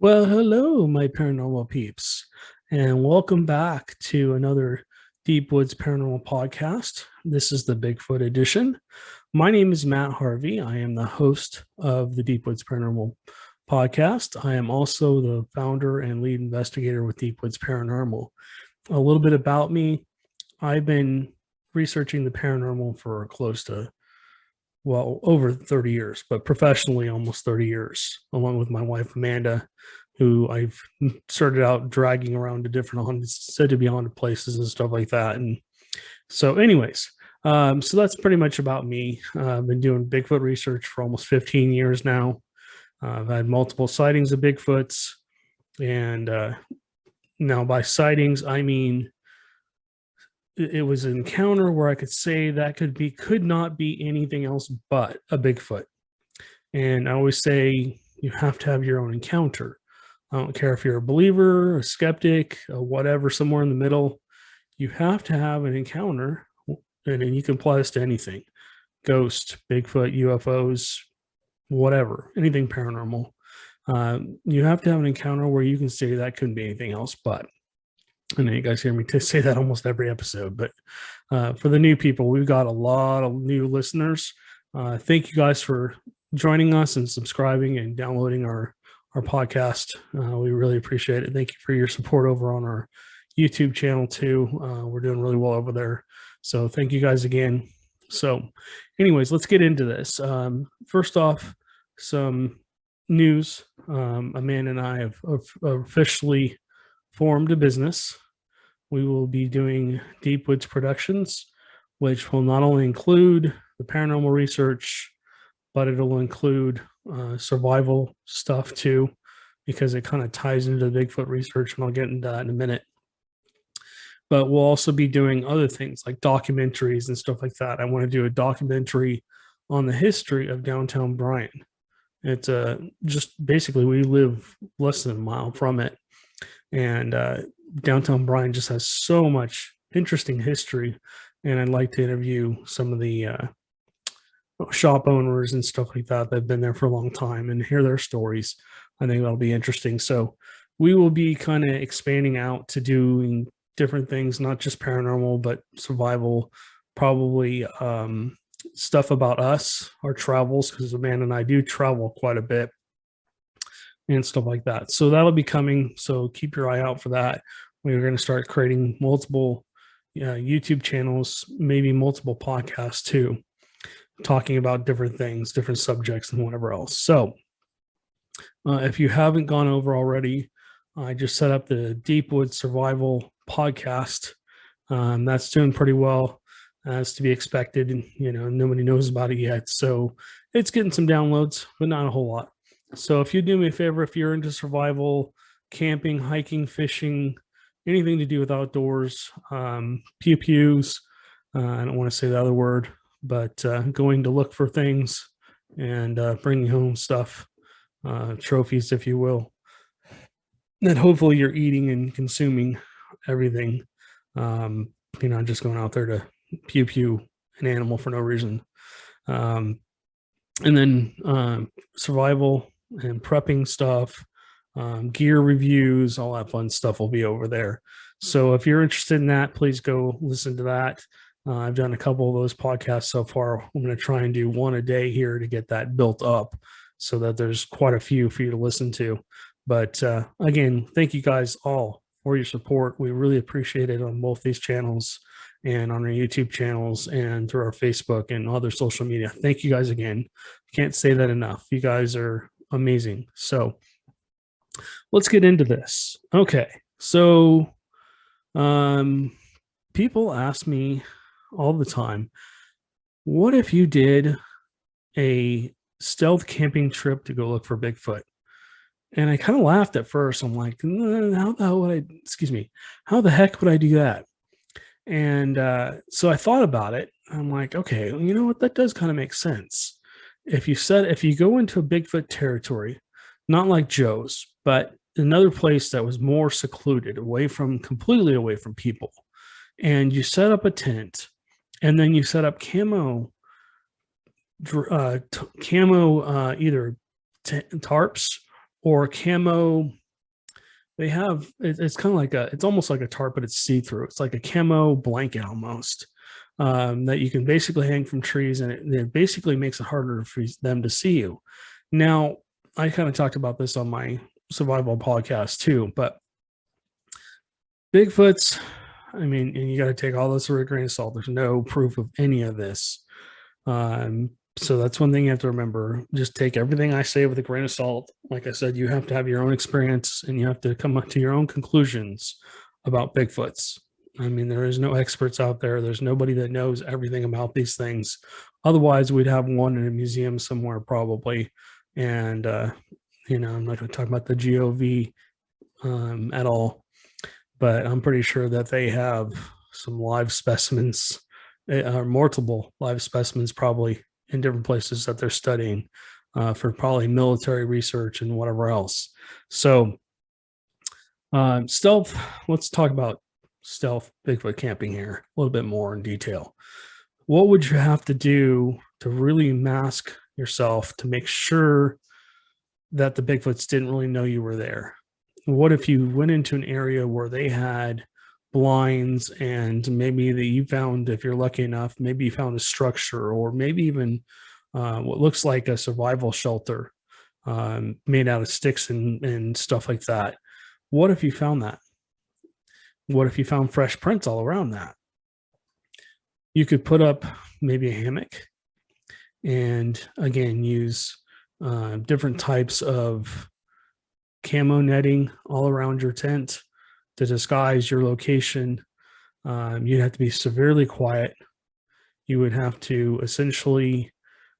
Well, hello, my paranormal peeps, and welcome back to another Deepwood's Paranormal Podcast. This is the Bigfoot edition. My name is Matt Harvey. I am the host of the Deepwood's Paranormal Podcast. I am also the founder and lead investigator with Deepwood's Paranormal. A little bit about me: I've been researching the paranormal for close to over 30 years, but professionally almost 30 years, along with my wife, Amanda, who I've started out dragging around to different said to be haunted places and stuff like that. And so, anyways, so that's pretty much about me. I've been doing Bigfoot research for almost 15 years now. I've had multiple sightings of Bigfoots. And now by sightings, I mean it was an encounter where I could say that could not be anything else but a Bigfoot. And I always say you have to have your own encounter. I don't care if you're a believer, a skeptic, whatever, somewhere in the middle. You have to have an encounter, and you can apply this to anything: ghost, Bigfoot, UFOs, whatever, anything paranormal. You have to have an encounter where you can say that couldn't be anything else but. I know you guys hear me say that almost every episode, but for the new people, we've got a lot of new listeners. Thank you guys for joining us and subscribing and downloading our podcast. We really appreciate it. Thank you for your support over on our YouTube channel too. We're doing really well over there. So thank you guys again. So anyways, let's get into this. First off, some news. Amanda and I have officially formed a business. We will be doing Deepwoods Productions, which will not only include the paranormal research, but it'll include survival stuff too, because it kind of ties into the Bigfoot research, and I'll get into that in a minute. But we'll also be doing other things like documentaries and stuff like that. I want to do a documentary on the history of downtown Bryan. It's just basically we live less than a mile from it. And downtown Bryan just has so much interesting history. And I'd like to interview some of the shop owners and stuff like that have been there for a long time and hear their stories. I think that'll be interesting. So we will be kind of expanding out to doing different things, not just paranormal, but survival, probably stuff about us, our travels, because Amanda and I do travel quite a bit and stuff like that. So that'll be coming. So keep your eye out for that. We're going to start creating multiple YouTube channels, maybe multiple podcasts too, talking about different things, different subjects, and whatever else. So if you haven't gone over already, I just set up the Deepwood Survival podcast. That's doing pretty well, as to be expected. And, nobody knows about it yet. So it's getting some downloads, but not a whole lot. So if you do me a favor, if you're into survival, camping, hiking, fishing, anything to do with outdoors, pew-pews, I don't want to say the other word, but going to look for things and bringing home stuff, trophies, if you will, then hopefully you're eating and consuming everything, just going out there to pew-pew an animal for no reason. And then survival and prepping stuff, gear reviews, all that fun stuff will be over there. So if you're interested in that, please go listen to that. I've done a couple of those podcasts so far. I'm going to try and do one a day here to get that built up so that there's quite a few for you to listen to. But again, thank you guys all for your support. We really appreciate it on both these channels and on our YouTube channels and through our Facebook and other social media. Thank you guys again. Can't say that enough. You guys are amazing. So let's get into this. Okay. So people ask me all the time, what if you did a stealth camping trip to go look for Bigfoot? And I kind of laughed at first. I'm like, how the heck would I do that? And so I thought about it. I'm like, okay, you know what? That does kind of make sense. If you go into a Bigfoot territory, not like Joe's, but another place that was more secluded, completely away from people, and you set up a tent, and then you set up camo either tarps or camo. They have it's kind of like it's almost like a tarp, but it's see-through. It's like a camo blanket almost, that you can basically hang from trees, and it basically makes it harder for them to see you. Now, I kind of talked about this on my survival podcast too, but Bigfoots, I mean, and you got to take all this with a grain of salt. There's no proof of any of this. So that's one thing you have to remember. Just take everything I say with a grain of salt. Like I said, you have to have your own experience and you have to come up to your own conclusions about Bigfoots. I mean, there is no experts out there. There's nobody that knows everything about these things. Otherwise, we'd have one in a museum somewhere probably. And, I'm not going to talk about the GOV at all, but I'm pretty sure that they have some live specimens, or multiple live specimens probably in different places that they're studying for probably military research and whatever else. So stealth, let's talk about stealth Bigfoot camping here a little bit more in detail. What would you have to do to really mask yourself to make sure that the Bigfoots didn't really know you were there? What if you went into an area where they had blinds and maybe that you found, if you're lucky enough, maybe you found a structure or maybe even what looks like a survival shelter made out of sticks and stuff like that? What if you found that? What if you found fresh prints all around that? You could put up maybe a hammock and again use different types of camo netting all around your tent to disguise your location. You'd have to be severely quiet. You would have to essentially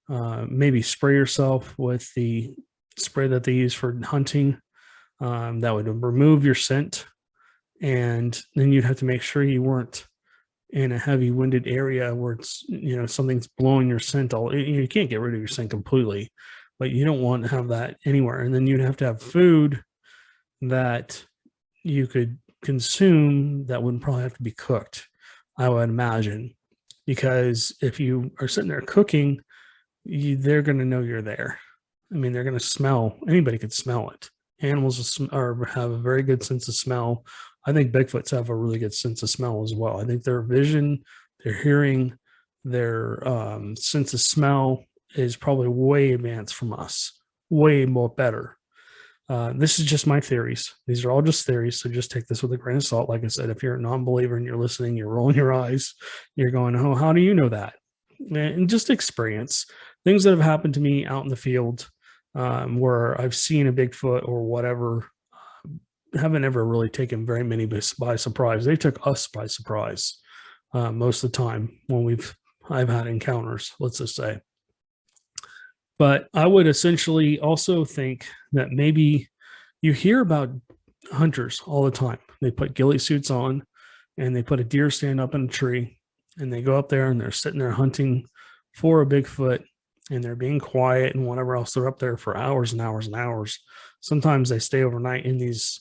maybe spray yourself with the spray that they use for hunting. That would remove your scent. And then you'd have to make sure you weren't in a heavy winded area where it's, something's blowing your scent all. You can't get rid of your scent completely, but you don't want to have that anywhere. And then you'd have to have food that you could consume that would probably have to be cooked, I would imagine, because if you are sitting there cooking, they're going to know you're there. I mean, they're going to smell. Anybody could smell it. Animals have a very good sense of smell. I think Bigfoots have a really good sense of smell as well. I think their vision, their hearing, their sense of smell is probably way advanced from us, way more better. This is just my theories. These are all just theories, so just take this with a grain of salt. Like I said, if you're a non-believer and you're listening, you're rolling your eyes, you're going, oh, how do you know that? And just experience things that have happened to me out in the field where I've seen a Bigfoot or whatever. Haven't ever really taken very many by surprise. They took us by surprise most of the time when I've had encounters, let's just say. But I would essentially also think that maybe you hear about hunters all the time. They put ghillie suits on and they put a deer stand up in a tree and they go up there and they're sitting there hunting for a Bigfoot and they're being quiet and whatever else. They're up there for hours and hours and hours. Sometimes they stay overnight in these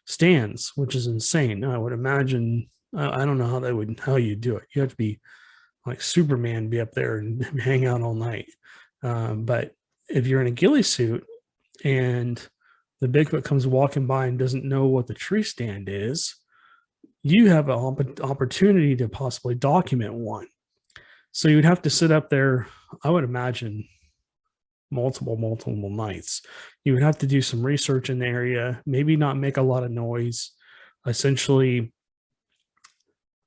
stands, which is insane. I would imagine, I don't know how you do it. You have to be like Superman, be up there and hang out all night. But if you're in a ghillie suit and the Bigfoot comes walking by and doesn't know what the tree stand is, you have an opportunity to possibly document one. So you'd have to sit up there, I would imagine, multiple nights. You would have to do some research in the area, maybe not make a lot of noise. Essentially,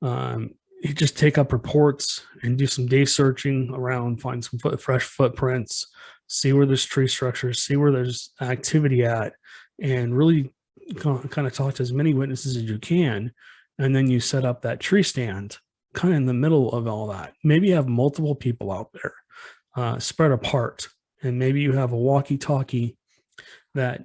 you just take up reports and do some day searching around, find some fresh footprints, see where there's tree structures, see where there's activity at, and really kind of talk to as many witnesses as you can. And then you set up that tree stand kind of in the middle of all that. Maybe you have multiple people out there spread apart, and maybe you have a walkie-talkie that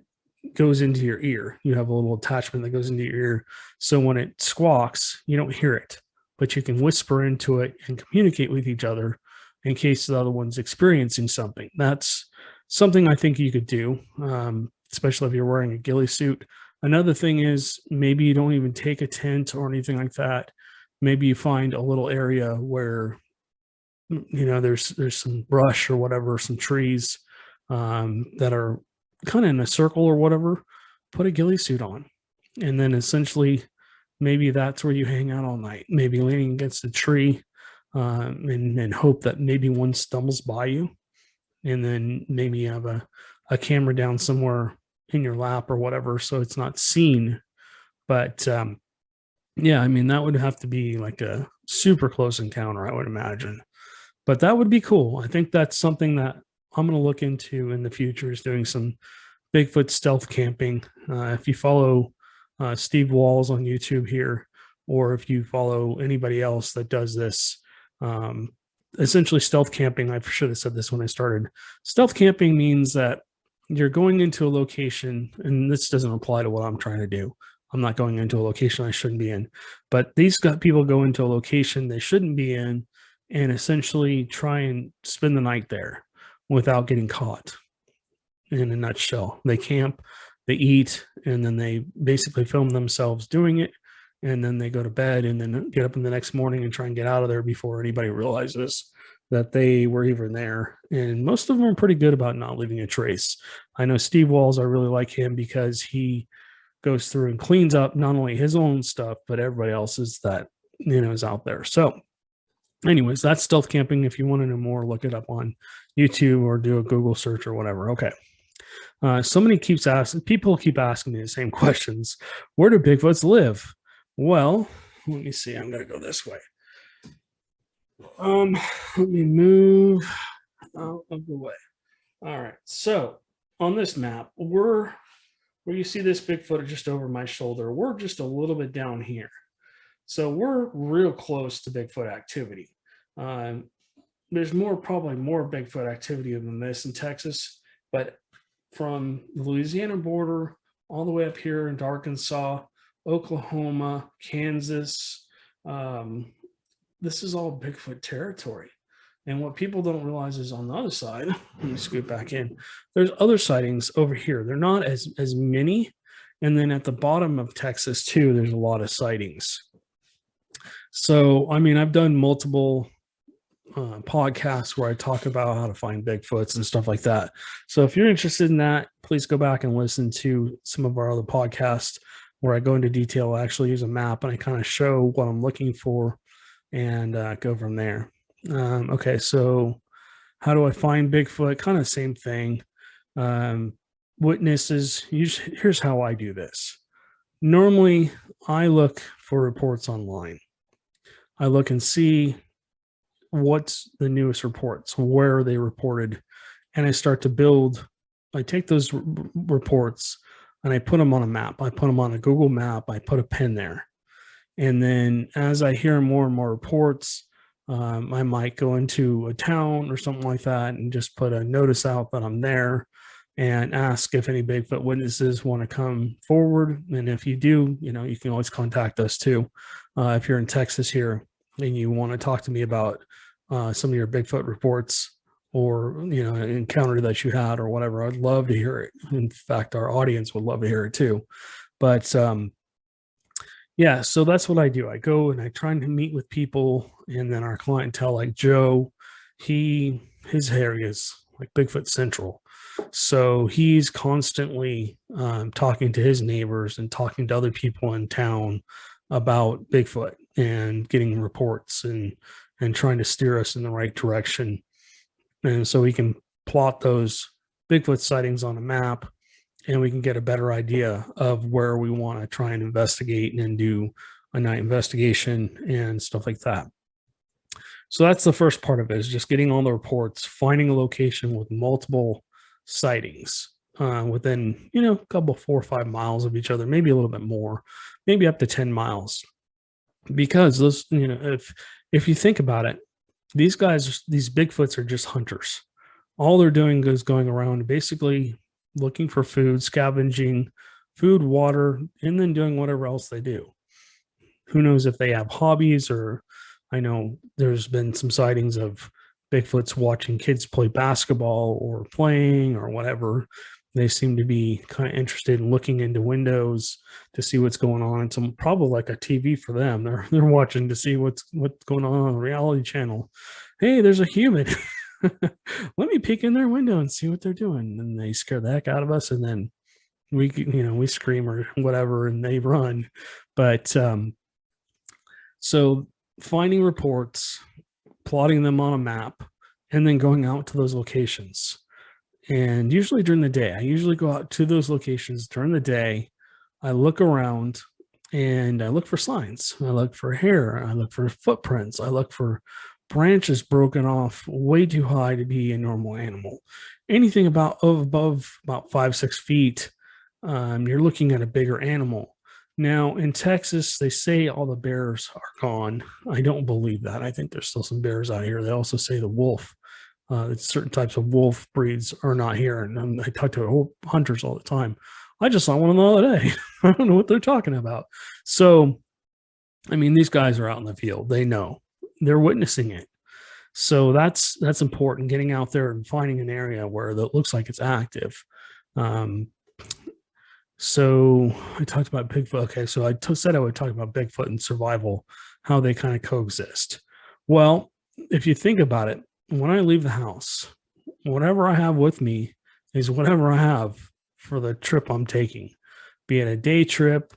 goes into your ear. You have a little attachment that goes into your ear. So when it squawks, you don't hear it, but you can whisper into it and communicate with each other in case the other one's experiencing something. That's something I think you could do, especially if you're wearing a ghillie suit. Another thing is maybe you don't even take a tent or anything like that. Maybe you find a little area where, there's some brush or whatever, some trees that are kind of in a circle or whatever, put a ghillie suit on. And then essentially, maybe that's where you hang out all night, maybe leaning against a tree, and hope that maybe one stumbles by you. And then maybe you have a camera down somewhere in your lap or whatever, so it's not seen. But yeah, I mean, that would have to be like a super close encounter, I would imagine. But that would be cool. I think that's something that I'm going to look into in the future, is doing some Bigfoot stealth camping. If you follow Steve Walls on YouTube here, or if you follow anybody else that does this, essentially stealth camping, I should have said this when I started. Stealth camping means that you're going into a location, and this doesn't apply to what I'm trying to do. I'm not going into a location I shouldn't be in, but these people go into a location they shouldn't be in and essentially try and spend the night there without getting caught. In a nutshell, they camp, they eat, and then they basically film themselves doing it, and then they go to bed and then get up in the next morning and try and get out of there before anybody realizes that they were even there. And most of them are pretty good about not leaving a trace. I know Steve Walls, I really like him because he goes through and cleans up not only his own stuff, but everybody else's that, is out there. So anyways, that's stealth camping. If you want to know more, look it up on YouTube or do a Google search or whatever. Okay. People keep asking me the same questions. Where do Bigfoots live? Well, let me see. I'm going to go this way. Let me move out of the way. All right. So on this map, where you see this Bigfoot just over my shoulder, we're just a little bit down here. So we're real close to Bigfoot activity. There's probably more Bigfoot activity than this in Texas, but from the Louisiana border all the way up here into Arkansas, Oklahoma, Kansas, this is all Bigfoot territory. And what people don't realize is on the other side, let me scoot back in, there's other sightings over here. They're not as many. And then at the bottom of Texas too, there's a lot of sightings. So, I mean, I've done multiple podcasts where I talk about how to find Bigfoots and stuff like that. So if you're interested in that, please go back and listen to some of our other podcasts where I go into detail. I actually use a map and I kind of show what I'm looking for and go from there. Okay, so how do I find Bigfoot? Kind of same thing. Witnesses, here's how I do this. Normally, I look for reports online. I look and see what's the newest reports, where are they reported, and I start to build. I take those reports and I put them on a map. I put them on a Google map. I put a pin there. And then as I hear more and more reports, I might go into a town or something like that and just put a notice out that I'm there and ask if any Bigfoot witnesses want to come forward. And if you do, you can always contact us too. If you're in Texas here and you want to talk to me about some of your Bigfoot reports or, an encounter that you had or whatever, I'd love to hear it. In fact, our audience would love to hear it too. But yeah, so that's what I do. I go and I try to meet with people, and then our clientele, like Joe, his area is like Bigfoot Central. So he's constantly talking to his neighbors and talking to other people in town about Bigfoot and getting reports and trying to steer us in the right direction. And so we can plot those Bigfoot sightings on a map, and we can get a better idea of where we want to try and investigate and do a night investigation and stuff like that. So that's the first part of it, is just getting all the reports, finding a location with multiple sightings within, a couple, 4 or 5 miles of each other, maybe a little bit more, maybe up to 10 miles. Because those, if you think about it, these Bigfoots are just hunters. All they're doing is going around basically looking for food, scavenging food, water, and then doing whatever else they do. Who knows if they have hobbies, or I know there's been some sightings of Bigfoots watching kids play basketball or playing or whatever. They seem to be kind of interested in looking into windows to see what's going on. It's probably like a TV for them. They're watching to see what's going on the reality channel. Hey, there's a human. let me peek in their window and see what they're doing. And they scare the heck out of us. And then we scream or whatever and they run. But so finding reports, plotting them on a map, and then going out to those locations. And usually during the day, I usually go out to those locations during the day. I look around and I look for signs. I look for hair. I look for footprints. I look for branches broken off way too high to be a normal animal. Anything above about 5-6 feet, you're looking at a bigger animal. Now in Texas, they say all the bears are gone. I don't believe that. I think there's still some bears out here. They also say the wolf, certain types of wolf breeds are not here. And I talk to hunters all the time. I just saw one the other day. I don't know what they're talking about. So, I mean, these guys are out in the field. They know. They're witnessing it. So that's important, getting out there and finding an area where that looks like it's active. So I talked about Bigfoot. Okay, so I said I would talk about Bigfoot and survival, how they kind of coexist. Well, if you think about it, when I leave the house, whatever I have with me is whatever I have for the trip I'm taking, be it a day trip,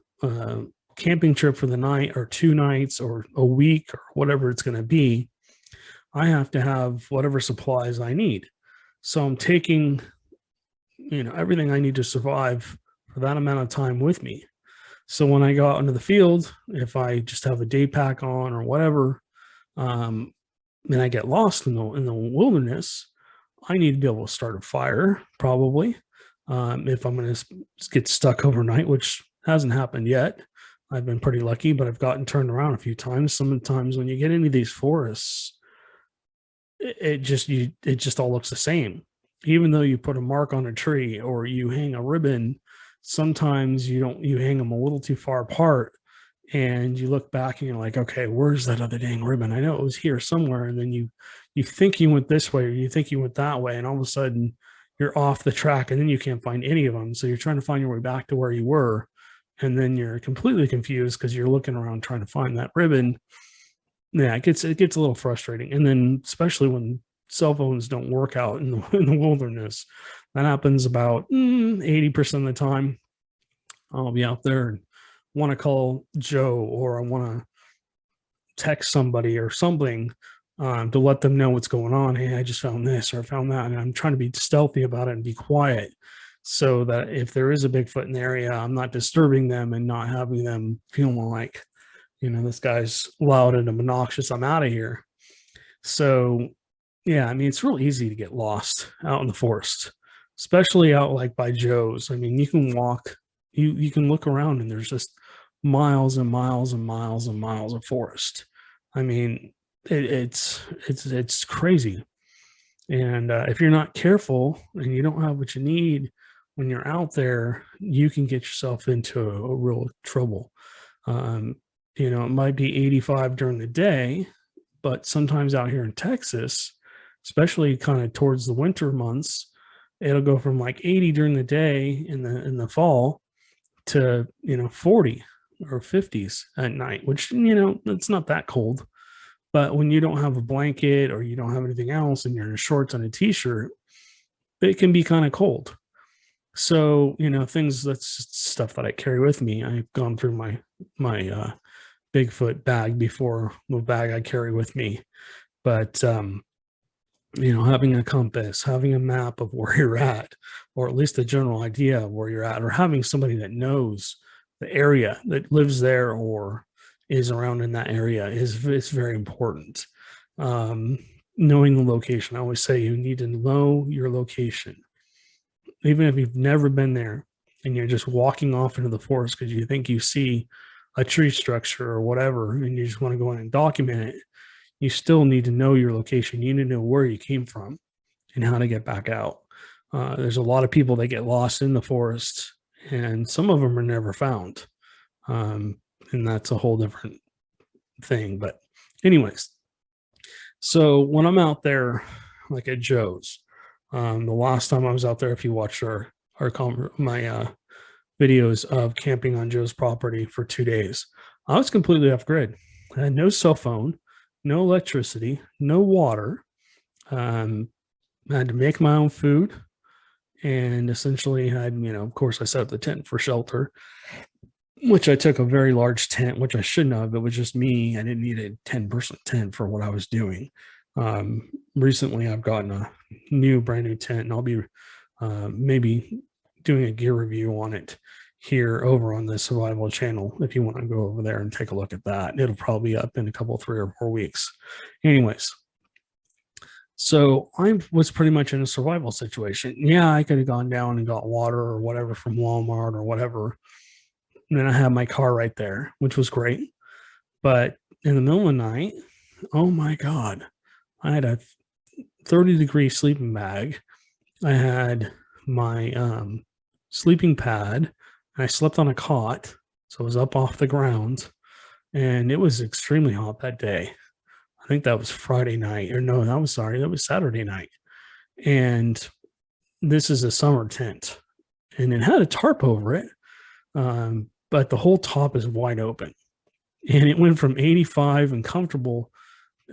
camping trip for the night or 2 nights or a week or whatever it's going to be. I have to have whatever supplies I need. So I'm taking, everything I need to survive for that amount of time with me. So when I go out into the field, if I just have a day pack on or whatever, and I get lost in the wilderness, I need to be able to start a fire probably. If I'm going to get stuck overnight, which hasn't happened yet. I've been pretty lucky, but I've gotten turned around a few times. Sometimes when you get into these forests, it just all looks the same. Even though you put a mark on a tree or you hang a ribbon, sometimes you hang them a little too far apart and you look back and you're like, okay, where's that other dang ribbon? I know it was here somewhere. And then you think you went this way or you think you went that way. And all of a sudden you're off the track and then you can't find any of them. So you're trying to find your way back to where you were. And then you're completely confused because you're looking around trying to find that ribbon. Yeah, it gets a little frustrating. And then especially when cell phones don't work out in the wilderness, that happens about 80% of the time. I'll be out there and want to call Joe or I want to text somebody or something to let them know what's going on. Hey, I just found this or I found that. And I'm trying to be stealthy about it and be quiet so that if there is a Bigfoot in the area, I'm not disturbing them and not having them feeling like, this guy's loud and obnoxious. I'm out of here. So, yeah, I mean, it's real easy to get lost out in the forest, especially out like by Joe's. I mean, you can walk, you can look around and there's just miles and miles and miles and miles of forest. I mean, it's crazy. And if you're not careful and you don't have what you need when you're out there, you can get yourself into a real trouble. It might be 85 during the day, but sometimes out here in Texas, especially kind of towards the winter months, it'll go from like 80 during the day in the fall to 40 or 50s at night, which it's not that cold. But when you don't have a blanket or you don't have anything else and you're in shorts and a t-shirt, it can be kind of cold. So, that's stuff that I carry with me. I've gone through my Bigfoot bag before, the bag I carry with me. But, having a compass, having a map of where you're at, or at least a general idea of where you're at, or having somebody that knows the area that lives there or is around in that area is very important. Knowing the location. I always say you need to know your location. Even if you've never been there and you're just walking off into the forest because you think you see a tree structure or whatever, and you just want to go in and document it, you still need to know your location. You need to know where you came from and how to get back out. There's a lot of people that get lost in the forest, and some of them are never found. And that's a whole different thing. But anyways, so when I'm out there, like at Joe's, the last time I was out there, if you watched my videos of camping on Joe's property for 2 days, I was completely off grid. I had no cell phone, no electricity, no water. had to make my own food, and essentially had, of course, I set up the tent for shelter, which I took a very large tent, which I shouldn't have. It was just me. I didn't need a 10-person tent for what I was doing. Recently, I've gotten a brand new tent, and I'll be maybe doing a gear review on it here over on the Survival channel. If you want to go over there and take a look at that, it'll probably be up in a couple, 3 or 4 weeks. Anyways, so I was pretty much in a survival situation. Yeah, I could have gone down and got water or whatever from Walmart or whatever. And then I had my car right there, which was great. But in the middle of the night, oh my God, I had a 30-degree sleeping bag. I had my sleeping pad, and I slept on a cot. So I was up off the ground, and it was extremely hot that day. I think that was Friday night, or no, that was Saturday night. And this is a summer tent, and it had a tarp over it, but the whole top is wide open. And it went from 85 and comfortable,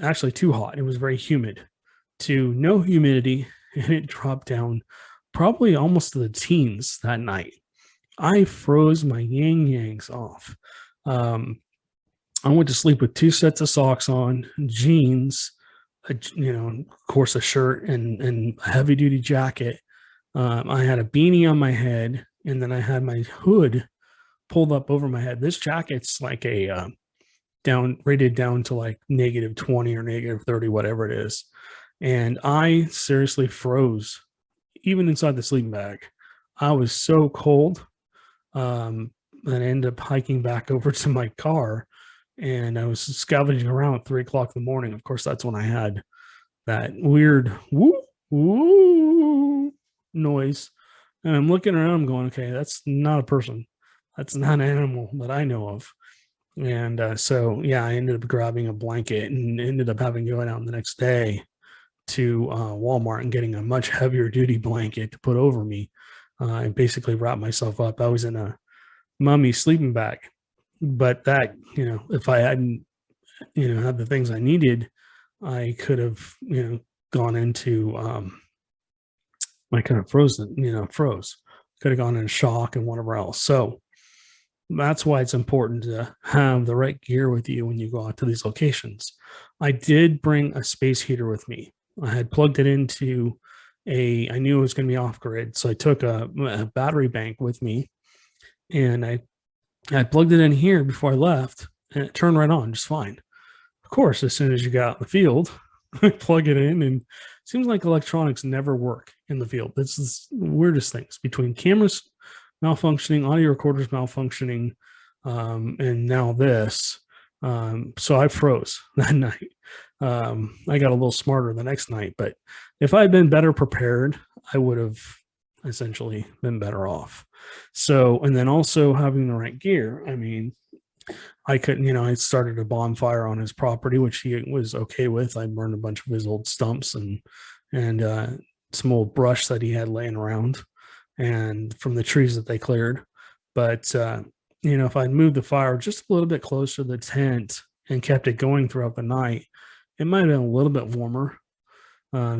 actually too hot, it was very humid, to no humidity, and it dropped down probably almost to the teens that night. I froze my yang-yangs off. I went to sleep with 2 sets of socks on, jeans, of course, a shirt and a heavy duty jacket. I had a beanie on my head, and then I had my hood pulled up over my head. This jacket's like a rated down to like -20 or -30, whatever it is. And I seriously froze, even inside the sleeping bag. I was so cold. And I ended up hiking back over to my car, and I was scavenging around at 3 o'clock in the morning. Of course, that's when I had that weird woo woo noise. And I'm looking around, I'm going, okay, that's not a person. That's not an animal that I know of. And so, yeah, I ended up grabbing a blanket and ended up having to go out the next day to Walmart and getting a much heavier duty blanket to put over me and basically wrap myself up. I was in a mummy sleeping bag, but that, if I hadn't, had the things I needed, I could have, gone into, I kind of froze, could have gone in shock and whatever else. So that's why it's important to have the right gear with you when you go out to these locations. I did bring a space heater with me. I had plugged it into I knew it was going to be off grid. So I took a battery bank with me, and I plugged it in here before I left, and it turned right on just fine. Of course, as soon as you got out in the field, I plug it in, and it seems like electronics never work in the field. This is the weirdest things, between cameras malfunctioning, audio recorders malfunctioning, and now this. So I froze that night. I got a little smarter the next night, but if I had been better prepared, I would have essentially been better off. So, and then also having the right gear. I mean, I couldn't, I started a bonfire on his property, which he was okay with. I burned a bunch of his old stumps and some old brush that he had laying around, and from the trees that they cleared. But if I'd moved the fire just a little bit closer to the tent and kept it going throughout the night, it might have been a little bit warmer.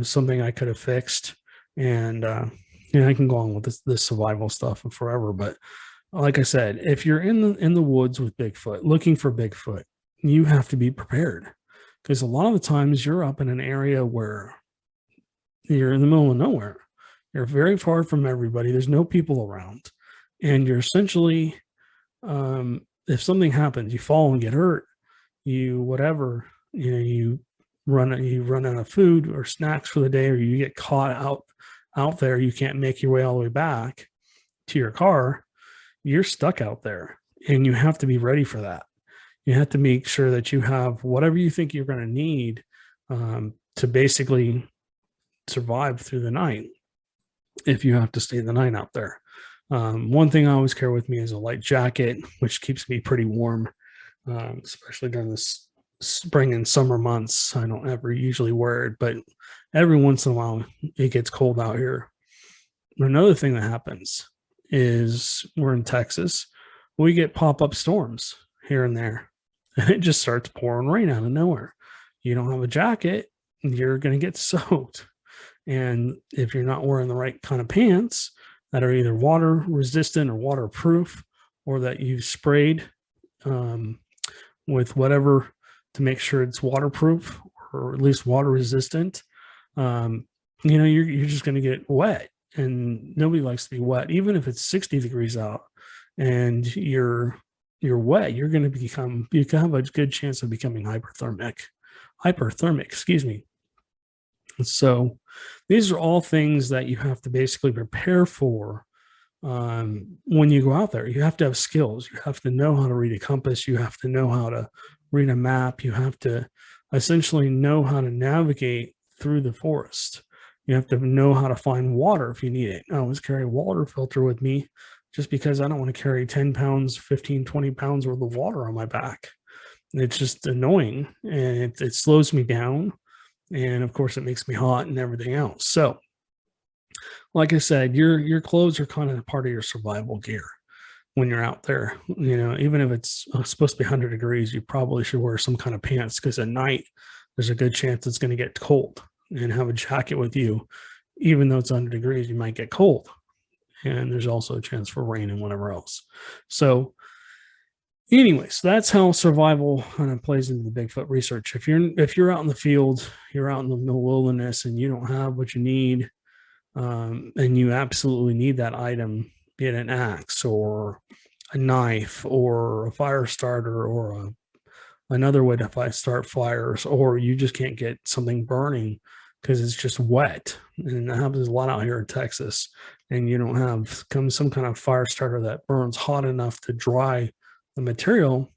Something I could have fixed. And I can go on with this survival stuff forever. But like I said, if you're in the woods with Bigfoot, looking for Bigfoot, you have to be prepared, because a lot of the times you're up in an area where you're in the middle of nowhere. You're very far from everybody. There's no people around, and you're essentially, if something happens, you fall and get hurt, you run out of food or snacks for the day, or you get caught out there, you can't make your way all the way back to your car, you're stuck out there, and you have to be ready for that. You have to make sure that you have whatever you think you're going to need to basically survive through the night if you have to stay the night out there. One thing I always carry with me is a light jacket, which keeps me pretty warm, especially during this spring and summer months. I don't ever usually wear it, but every once in a while it gets cold out here. Another thing that happens is we're in Texas. We get pop-up storms here and there, and it just starts pouring rain out of nowhere. You don't have a jacket, you're going to get soaked. And if you're not wearing the right kind of pants that are either water resistant or waterproof, or that you've sprayed with whatever to make sure it's waterproof or at least water resistant, you're just going to get wet, and nobody likes to be wet. Even if it's 60 degrees out and you're wet, you can have a good chance of becoming hyperthermic, excuse me. So these are all things that you have to basically prepare for when you go out there. You have to have skills. You have to know how to read a compass. You have to know how to read a map. You have to essentially know how to navigate through the forest. You have to know how to find water if you need it. I always carry a water filter with me just because I don't want to carry 10 pounds, 15, 20 pounds worth of water on my back. It's just annoying, and it slows me down. And of course, it makes me hot and everything else. So, like I said, your clothes are kind of part of your survival gear when you're out there. Even if it's supposed to be 100 degrees, you probably should wear some kind of pants, because at night there's a good chance it's going to get cold. And have a jacket with you. Even though it's 100 degrees, you might get cold, and there's also a chance for rain and whatever else. So anyways, that's how survival kind of plays into the Bigfoot research. If you're out in the field, you're out in the wilderness, and you don't have what you need, and you absolutely need that item, be it an axe or a knife or a fire starter or another way to start fires, or you just can't get something burning because it's just wet, and that happens a lot out here in Texas, and you don't have some kind of fire starter that burns hot enough to dry the material,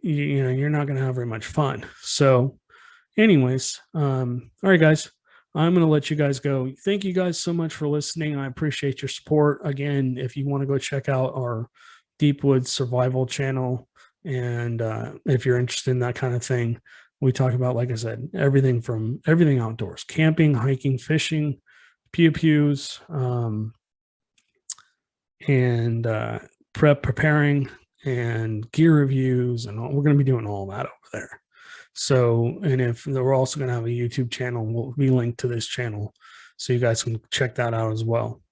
you're not going to have very much fun. So anyways, all right, guys, I'm going to let you guys go. Thank you guys so much for listening. I appreciate your support. Again, if you want to go check out our Deepwood survival channel, and if you're interested in that kind of thing, we talk about, like I said, everything outdoors: camping, hiking, fishing, pew-pews, and preparing, and gear reviews, and we're going to be doing all that over there. So, and if we're also going to have a YouTube channel, we'll be linked to this channel, so you guys can check that out as well.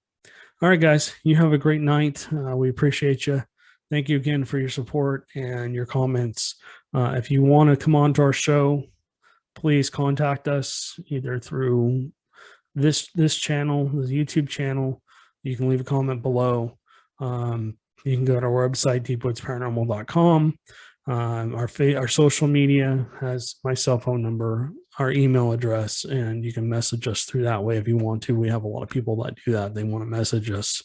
All right, guys, you have a great night. We appreciate you. Thank you again for your support and your comments. If you want to come on to our show, please contact us either through this channel, the YouTube channel. You can leave a comment below. You can go to our website, deepwoodsparanormal.com. Our social media has my cell phone number, our email address, and you can message us through that way if you want to. We have a lot of people that do that. They want to message us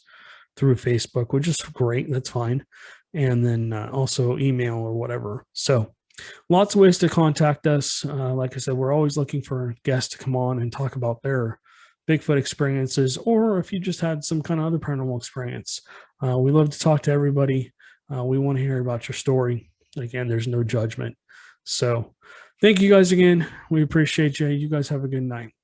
through Facebook, which is great. That's fine. And then also email or whatever. So lots of ways to contact us. Like I said, we're always looking for guests to come on and talk about their Bigfoot experiences, or if you just had some kind of other paranormal experience. We love to talk to everybody. We want to hear about your story. Again, there's no judgment. So thank you guys again. We appreciate you. You guys have a good night.